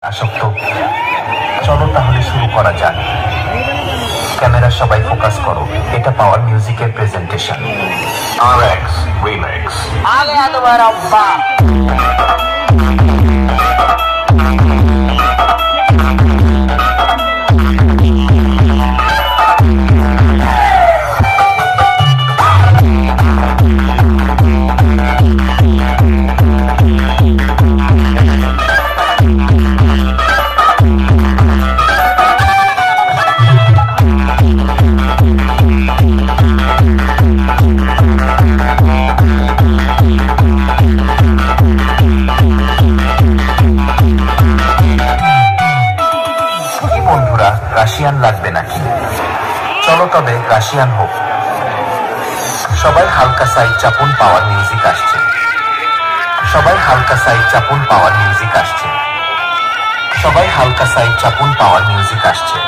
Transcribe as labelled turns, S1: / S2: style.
S1: আসক্ত। চলো তাহলে শুরু করা যাক। ক্যামেরা সবাই ফোকাস করো, এটা পাওয়ার মিউজিকের প্রেজেন্টেশন। RX Remix।
S2: আগে তোমার আব্বা
S1: বন্ধুরা, রাশিয়ান লাগবে নাকি? চলো তবে রাশিয়ান হোক। সবাই হালকা সাইড চাপুন, পাওয়ার মিউজিক আসছে। সবাই হালকা সাইড চাপুন, পাওয়ার মিউজিক আসছে। সবাই হালকা সাইড চাপুন, পাওয়ার মিউজিক আসছে।